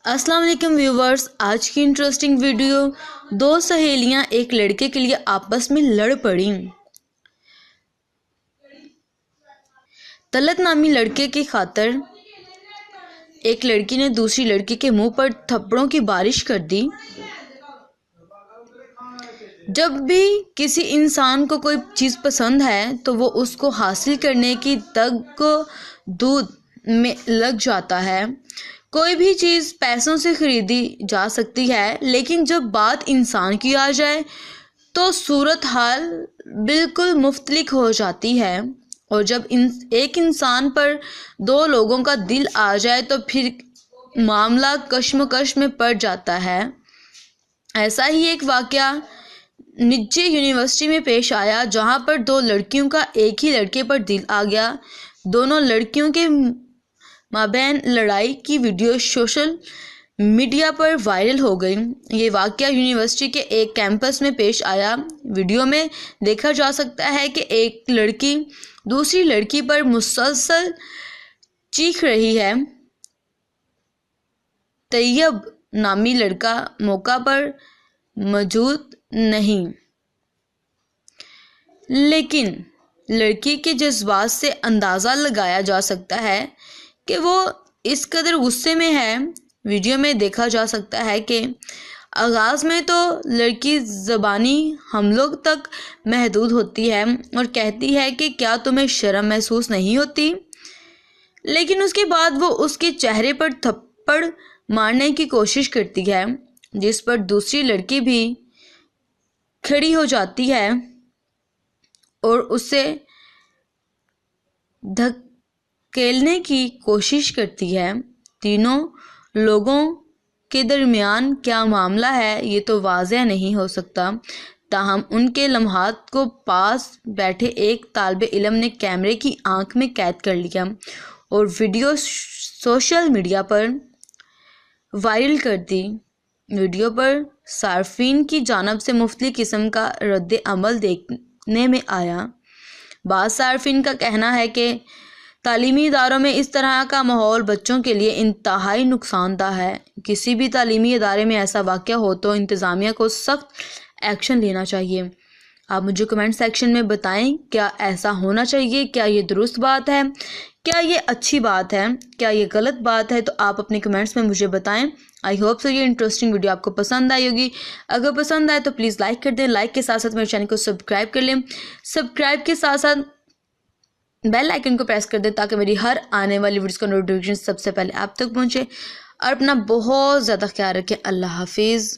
السلام علیکم ویورز، آج کی انٹرسٹنگ ویڈیو دو سہیلیاں ایک لڑکے کے لیے آپس میں لڑ پڑیں۔ طلعت نامی لڑکے کی خاطر ایک لڑکی نے دوسری لڑکی کے منہ پر تھپڑوں کی بارش کر دی۔ جب بھی کسی انسان کو کوئی چیز پسند ہے تو وہ اس کو حاصل کرنے کی تگ و دو میں لگ جاتا ہے۔ کوئی بھی چیز پیسوں سے خریدی جا سکتی ہے، لیکن جب بات انسان کی آ جائے تو صورتحال بالکل مختلف ہو جاتی ہے، اور جب ایک انسان پر دو لوگوں کا دل آ جائے تو پھر معاملہ کشمکش میں پڑ جاتا ہے۔ ایسا ہی ایک واقعہ نجی یونیورسٹی میں پیش آیا، جہاں پر دو لڑکیوں کا ایک ہی لڑکے پر دل آ گیا۔ دونوں لڑکیوں کے مابین لڑائی کی ویڈیو سوشل میڈیا پر وائرل ہو گئی۔ یہ واقعہ یونیورسٹی کے ایک کیمپس میں پیش آیا۔ ویڈیو میں دیکھا جا سکتا ہے کہ ایک لڑکی دوسری لڑکی پر مسلسل چیخ رہی ہے۔ طیب نامی لڑکا موقع پر موجود نہیں، لیکن لڑکی کے جذبات سے اندازہ لگایا جا سکتا ہے کہ وہ اس قدر غصے میں ہے۔ ویڈیو میں دیکھا جا سکتا ہے کہ آغاز میں تو لڑکی زبانی حملوں تک محدود ہوتی ہے اور کہتی ہے کہ کیا تمہیں شرم محسوس نہیں ہوتی، لیکن اس کے بعد وہ اس کے چہرے پر تھپڑ مارنے کی کوشش کرتی ہے، جس پر دوسری لڑکی بھی کھڑی ہو جاتی ہے اور اسے دھکیلنے کی کوشش کرتی ہے۔ تینوں لوگوں کے درمیان کیا معاملہ ہے یہ تو واضح نہیں ہو سکتا، تاہم ان کے لمحات کو پاس بیٹھے ایک طالب علم نے کیمرے کی آنکھ میں قید کر لیا اور ویڈیو سوشل میڈیا پر وائرل کر دی۔ ویڈیو پر صارفین کی جانب سے مختلف قسم کا رد عمل دیکھنے میں آیا۔ بعض صارفین کا کہنا ہے کہ تعلیمی اداروں میں اس طرح کا ماحول بچوں کے لیے انتہائی نقصان دہ ہے۔ کسی بھی تعلیمی ادارے میں ایسا واقع ہو تو انتظامیہ کو سخت ایکشن لینا چاہیے۔ آپ مجھے کمنٹ سیکشن میں بتائیں، کیا ایسا ہونا چاہیے؟ کیا یہ درست بات ہے؟ کیا یہ اچھی بات ہے؟ کیا یہ غلط بات ہے؟ تو آپ اپنے کمنٹس میں مجھے بتائیں۔ آئی ہوپ سو یہ انٹرسٹنگ ویڈیو آپ کو پسند آئی ہوگی۔ اگر پسند آئے تو پلیز لائک کر دیں، لائک کے ساتھ ساتھ میرے چینل کو سبسکرائب کر لیں، سبسکرائب کے ساتھ ساتھ بیل آئیکن کو پریس کر دیں تاکہ میری ہر آنے والی ویڈیوز کا نوٹیفیکیشن سب سے پہلے آپ تک پہنچے۔ اور اپنا بہت زیادہ خیال رکھیں۔ اللہ حافظ۔